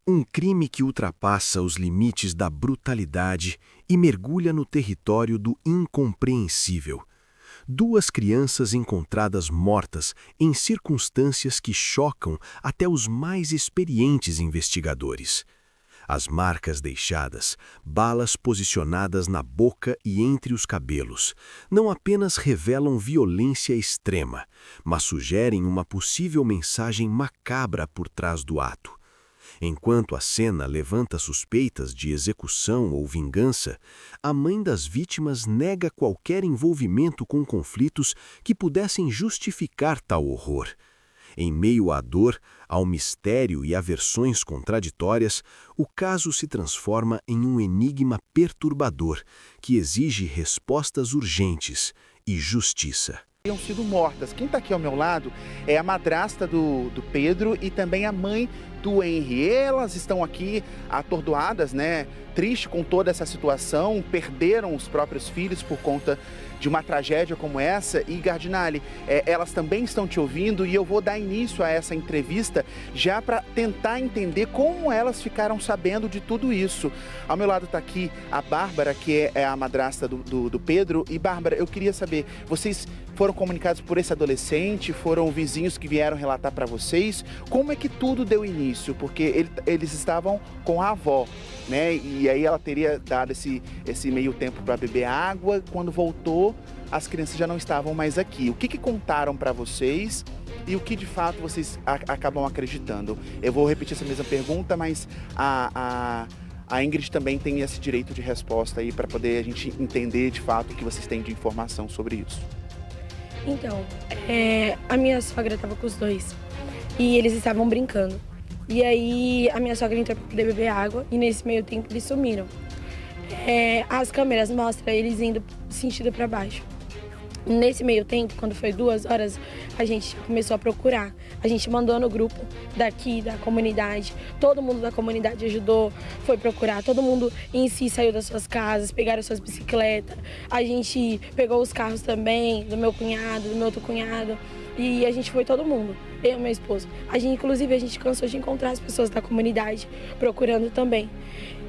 Um crime que ultrapassa os limites da brutalidade e mergulha no território do incompreensível. Duas crianças encontradas mortas em circunstâncias que chocam até os mais experientes investigadores. As marcas deixadas, balas posicionadas na boca e entre os cabelos, não apenas revelam violência extrema, mas sugerem uma possível mensagem macabra por trás do ato. Enquanto a cena levanta suspeitas de execução ou vingança, a mãe das vítimas nega qualquer envolvimento com conflitos que pudessem justificar tal horror. Em meio à dor, ao mistério e a versões contraditórias, o caso se transforma em um enigma perturbador que exige respostas urgentes e justiça. Teriam sido mortas. Quem está aqui ao meu lado é a madrasta do Pedro e também a mãe do Henry. Elas estão aqui atordoadas, né? Triste com toda essa situação, perderam os próprios filhos por conta de uma tragédia como essa. E Gardinali, elas também estão te ouvindo e eu vou dar início a essa entrevista já para tentar entender como elas ficaram sabendo de tudo isso. Ao meu lado está aqui a Bárbara, que é a madrasta do Pedro. E Bárbara, eu queria saber, vocês foram comunicados por esse adolescente? Foram vizinhos que vieram relatar para vocês? Como é que tudo deu início? Porque eles estavam com a avó, né? E aí ela teria dado esse meio tempo para beber água. Quando voltou, as crianças já não estavam mais aqui. O que contaram para vocês e o que de fato vocês acabam acreditando? Eu vou repetir essa mesma pergunta, mas a Ingrid também tem esse direito de resposta aí para poder a gente entender de fato o que vocês têm de informação sobre isso. Então, a minha sogra estava com os dois e eles estavam brincando. E aí a minha sogra entrou para poder beber água e nesse meio tempo eles sumiram. As câmeras mostram eles indo sentido para baixo. Nesse meio tempo, quando foi 2 horas, a gente começou a procurar. A gente mandou no grupo daqui, da comunidade. Todo mundo da comunidade ajudou, foi procurar. Todo mundo em si saiu das suas casas, pegaram suas bicicletas. A gente pegou os carros também, do meu cunhado, do meu outro cunhado. E a gente foi todo mundo, eu e meu esposo. Inclusive, a gente cansou de encontrar as pessoas da comunidade procurando também.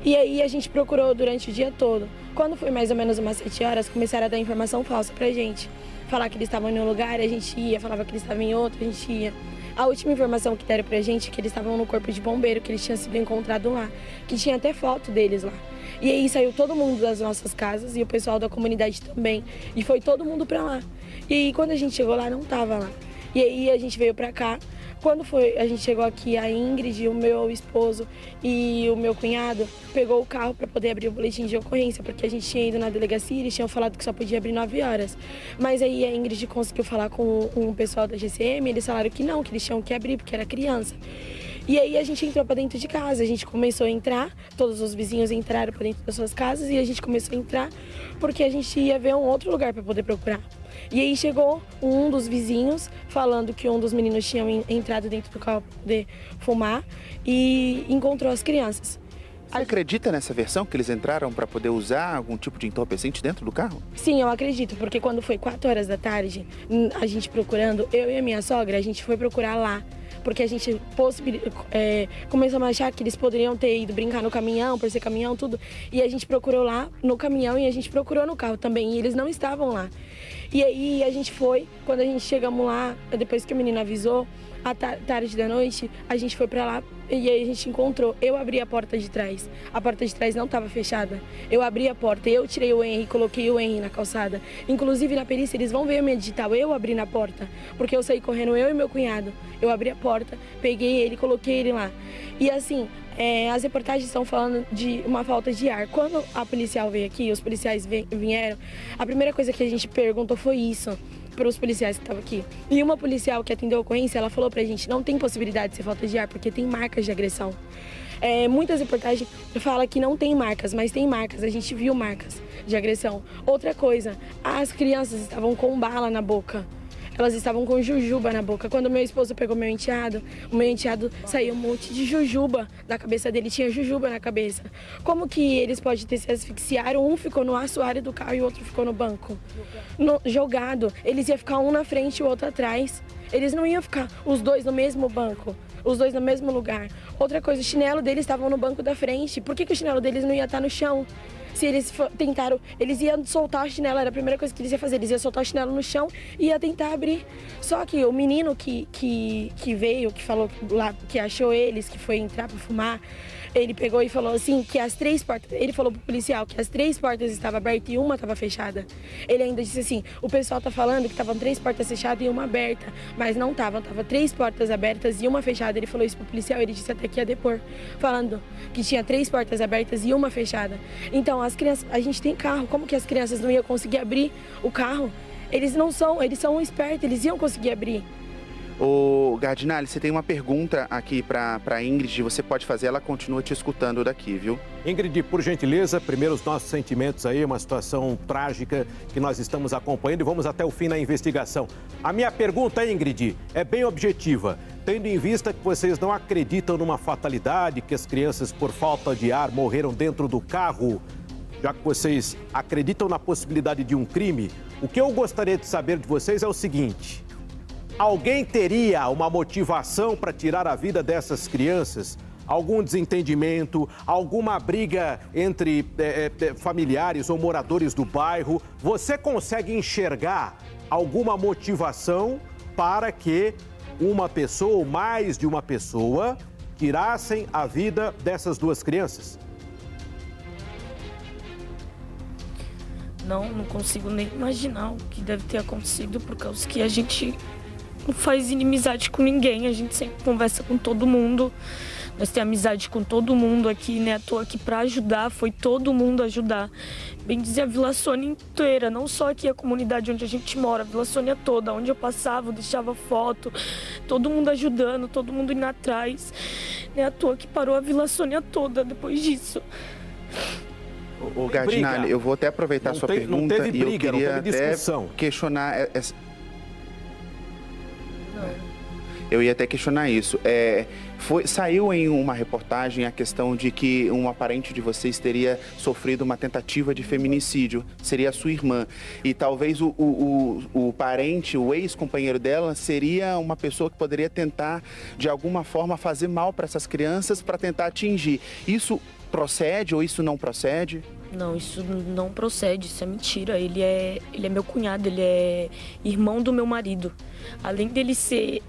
E aí a gente procurou durante o dia todo. Quando foi mais ou menos umas 7 horas, começaram a dar informação falsa pra gente. Falar que eles estavam em um lugar, a gente ia. Falava que eles estavam em outro, a gente ia. A última informação que deram pra gente é que eles estavam no corpo de bombeiro, que eles tinham sido encontrados lá. Que tinha até foto deles lá. E aí saiu todo mundo das nossas casas e o pessoal da comunidade também. E foi todo mundo pra lá. E aí quando a gente chegou lá, não tava lá. E aí a gente veio pra cá. Quando a gente chegou aqui, a Ingrid, o meu esposo e o meu cunhado pegou o carro para poder abrir o boletim de ocorrência, porque a gente tinha ido na delegacia e eles tinham falado que só podia abrir 9 horas. Mas aí a Ingrid conseguiu falar com o pessoal da GCM, eles falaram que não, que eles tinham que abrir porque era criança. E aí a gente entrou para dentro de casa, a gente começou a entrar, todos os vizinhos entraram para dentro das suas casas e a gente começou a entrar porque a gente ia ver um outro lugar para poder procurar. E aí chegou um dos vizinhos falando que um dos meninos tinha entrado dentro do carro para poder fumar e encontrou as crianças. Você acredita nessa versão que eles entraram para poder usar algum tipo de entorpecente dentro do carro? Sim, eu acredito, porque quando foi 4 horas da tarde, a gente procurando, eu e a minha sogra, a gente foi procurar lá. Porque a gente começou a achar que eles poderiam ter ido brincar no caminhão, por ser caminhão, tudo. E a gente procurou lá no caminhão e a gente procurou no carro também, e eles não estavam lá. E aí a gente foi, quando a gente chegamos lá, depois que o menino avisou, à tarde da noite, a gente foi pra lá e aí a gente encontrou. Eu abri a porta de trás. A porta de trás não estava fechada. Eu abri a porta, eu tirei o Henry, coloquei o Henry na calçada. Inclusive na perícia eles vão ver a minha digital. Eu abri na porta, porque eu saí correndo, eu e meu cunhado. Eu abri a porta, peguei ele, coloquei ele lá. E assim, as reportagens estão falando de uma falta de ar. Quando a policial veio aqui, os policiais vieram, a primeira coisa que a gente perguntou foi isso para os policiais que estavam aqui. E uma policial que atendeu a ocorrência, ela falou pra gente, não tem possibilidade de ser falta de ar, porque tem marcas de agressão. Muitas reportagens falam que não tem marcas, mas tem marcas, a gente viu marcas de agressão. Outra coisa, as crianças estavam com bala na boca. Elas estavam com jujuba na boca. Quando meu esposo pegou meu enteado, o meu enteado saiu um monte de jujuba da cabeça dele, tinha jujuba na cabeça. Como que eles podem ter se asfixiado? Um ficou no assoalho do carro e o outro ficou no banco. Jogado. Eles iam ficar um na frente e o outro atrás. Eles não iam ficar os dois no mesmo banco. os dois no mesmo lugar. Outra coisa, o chinelo deles estavam no banco da frente. Por que o chinelo deles não ia estar no chão? Se eles tentaram, eles iam soltar o chinelo, era a primeira coisa que eles iam fazer, eles iam soltar o chinelo no chão e ia tentar abrir. Só que o menino que veio, que falou lá, que achou eles, que foi entrar para fumar, ele pegou e falou assim que as 3 portas, ele falou pro policial que as 3 portas estavam abertas e uma estava fechada. Ele ainda disse assim, o pessoal tá falando que estavam 3 portas fechadas e uma aberta, mas não estavam, tava 3 portas abertas e uma fechada. Ele falou isso pro policial, ele disse até que ia depor, falando que tinha 3 portas abertas e uma fechada. Então as crianças, a gente tem carro, como que as crianças não iam conseguir abrir o carro? Eles são espertos, eles iam conseguir abrir. Ô, Gardinali, você tem uma pergunta aqui para Ingrid, você pode fazer, ela continua te escutando daqui, viu? Ingrid, por gentileza, primeiro os nossos sentimentos aí, uma situação trágica que nós estamos acompanhando e vamos até o fim na investigação. A minha pergunta, Ingrid, é bem objetiva. Tendo em vista que vocês não acreditam numa fatalidade, que as crianças por falta de ar morreram dentro do carro, já que vocês acreditam na possibilidade de um crime, o que eu gostaria de saber de vocês é o seguinte: alguém teria uma motivação para tirar a vida dessas crianças? Algum desentendimento, alguma briga entre familiares ou moradores do bairro? Você consegue enxergar alguma motivação para que uma pessoa ou mais de uma pessoa tirassem a vida dessas 2 crianças? Não consigo nem imaginar o que deve ter acontecido, por causa que a gente não faz inimizade com ninguém, a gente sempre conversa com todo mundo. Nós temos amizade com todo mundo aqui, né? Tô aqui para ajudar, foi todo mundo ajudar. Bem dizer, a Vila Sônia inteira, não só aqui a comunidade onde a gente mora, a Vila Sônia toda, onde eu passava, eu deixava foto, todo mundo ajudando, todo mundo indo atrás. Não é à toa que parou a Vila Sônia toda depois disso. Ô, Gardinali, eu vou até aproveitar a sua pergunta não teve briga, e eu queria não teve discussão. até questionar essa... Eu ia até questionar isso. Saiu em uma reportagem a questão de que uma parente de vocês teria sofrido uma tentativa de feminicídio, seria a sua irmã. E talvez o parente, o ex-companheiro dela, seria uma pessoa que poderia tentar, de alguma forma, fazer mal para essas crianças para tentar atingir. Isso procede ou isso não procede? Não, isso não procede, isso é mentira. Ele é meu cunhado, ele é irmão do meu marido. Além dele ser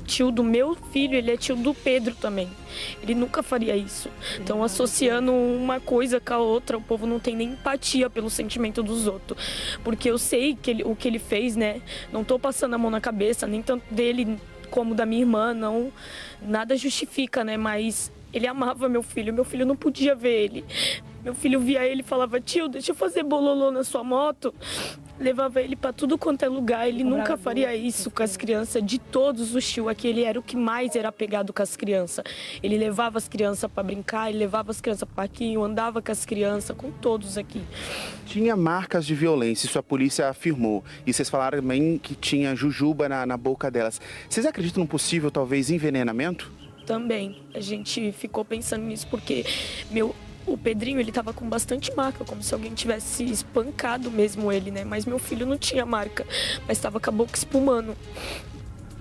tio do meu filho, ele é tio do Pedro também. Ele nunca faria isso. Então, associando uma coisa com a outra, o povo não tem nem empatia pelo sentimento dos outros. Porque eu sei que o que ele fez, né? Não tô passando a mão na cabeça, nem tanto dele como da minha irmã, não. Nada justifica, né? Mas ele amava meu filho não podia ver ele. Meu filho via ele e falava, tio, deixa eu fazer bololô na sua moto. Levava ele para tudo quanto é lugar. Ele nunca faria isso com as crianças. De todos os tios aqui, ele era o que mais era apegado com as crianças. Ele levava as crianças para brincar, ele levava as crianças para parquinho, andava com as crianças, com todos aqui. Tinha marcas de violência, isso a polícia afirmou. E vocês falaram também que tinha jujuba na boca delas. Vocês acreditam num possível, talvez, envenenamento? Também. A gente ficou pensando nisso porque o Pedrinho, ele tava com bastante marca, como se alguém tivesse espancado mesmo ele, né? Mas meu filho não tinha marca, mas tava com a boca espumando.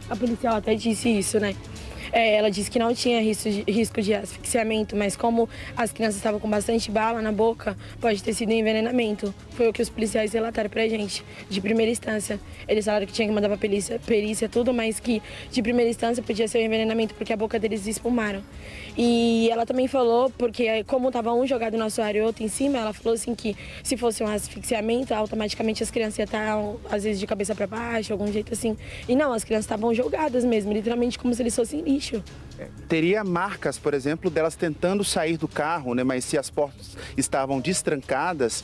A policial até disse isso, né? Ela disse que não tinha risco de asfixiamento, mas como as crianças estavam com bastante bala na boca, pode ter sido envenenamento. Foi o que os policiais relataram pra gente, de primeira instância. Eles falaram que tinha que mandar pra perícia tudo, mas que de primeira instância podia ser um envenenamento, porque a boca deles espumaram. E ela também falou, porque como tava um jogado no assoalho e outro em cima, ela falou assim que se fosse um asfixiamento, automaticamente as crianças iam estar, às vezes, de cabeça pra baixo, algum jeito assim. E não, as crianças estavam jogadas mesmo, literalmente como se eles fossem lixo. Teria marcas, por exemplo, delas tentando sair do carro, né? Mas se as portas estavam destrancadas,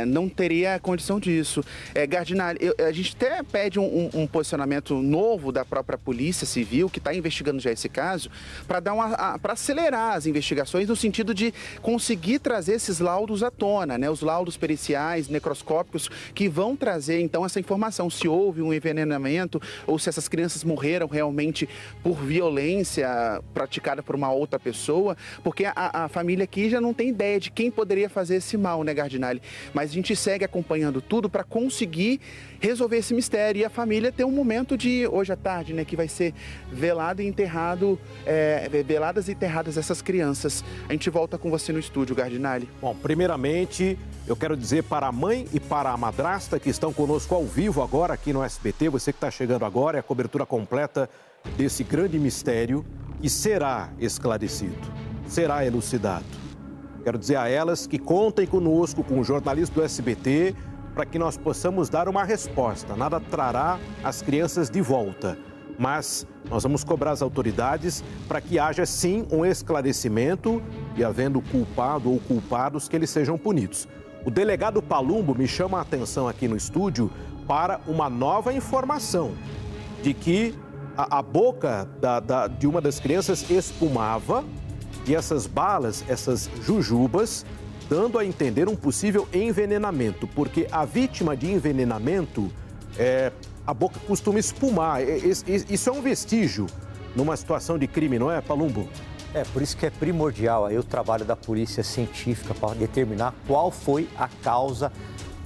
não teria condição disso. Gardinali, a gente até pede um posicionamento novo da própria Polícia Civil, que está investigando já esse caso, para acelerar as investigações no sentido de conseguir trazer esses laudos à tona, né? Os laudos periciais, necroscópicos, que vão trazer, então, essa informação, se houve um envenenamento ou se essas crianças morreram realmente por violência violência praticada por uma outra pessoa, porque a família aqui já não tem ideia de quem poderia fazer esse mal, né, Gardinali? Mas a gente segue acompanhando tudo para conseguir resolver esse mistério e a família ter um momento de, hoje à tarde, né, que vai ser velado e enterrado, veladas e enterradas essas crianças. A gente volta com você no estúdio, Gardinali. Bom, primeiramente, eu quero dizer para a mãe e para a madrasta que estão conosco ao vivo agora aqui no SBT, você que está chegando agora, é a cobertura completa desse grande mistério e será esclarecido, será elucidado. Quero dizer a elas que contem conosco, com o jornalista do SBT, para que nós possamos dar uma resposta. Nada trará as crianças de volta, mas nós vamos cobrar as autoridades para que haja sim um esclarecimento e, havendo culpado ou culpados, que eles sejam punidos. O delegado Palumbo me chama a atenção aqui no estúdio para uma nova informação de que a boca de uma das crianças espumava e essas balas, essas jujubas, dando a entender um possível envenenamento, porque a vítima de envenenamento, a boca costuma espumar. Isso é um vestígio numa situação de crime, não é, Palumbo? Por isso que é primordial aí o trabalho da polícia científica para determinar qual foi a causa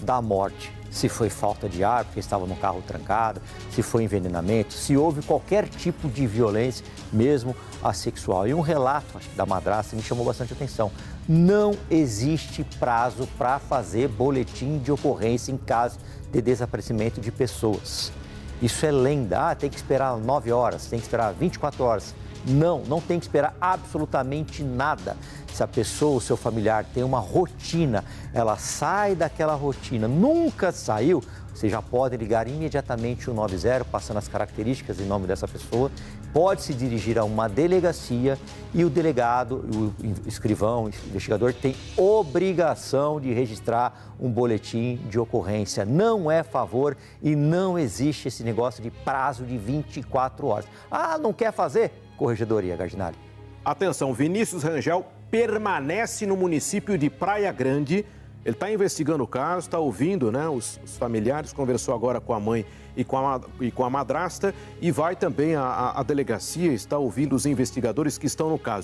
da morte. Se foi falta de ar, porque estava no carro trancado, se foi envenenamento, se houve qualquer tipo de violência, mesmo assexual. E um relato da madrasta me chamou bastante atenção. Não existe prazo para fazer boletim de ocorrência em caso de desaparecimento de pessoas. Isso é lenda. Tem que esperar 9 horas, tem que esperar 24 horas. Não tem que esperar absolutamente nada. Se a pessoa, o seu familiar, tem uma rotina, ela sai daquela rotina, nunca saiu, você já pode ligar imediatamente o 90, passando as características em nome dessa pessoa, pode se dirigir a uma delegacia e o delegado, o escrivão, o investigador, tem obrigação de registrar um boletim de ocorrência. Não é favor e não existe esse negócio de prazo de 24 horas. Não quer fazer? Corregedoria, Gardinali. Atenção, Vinícius Rangel permanece no município de Praia Grande. Ele está investigando o caso, está ouvindo, né, os familiares, conversou agora com a mãe e com a madrasta e vai também à delegacia, está ouvindo os investigadores que estão no caso.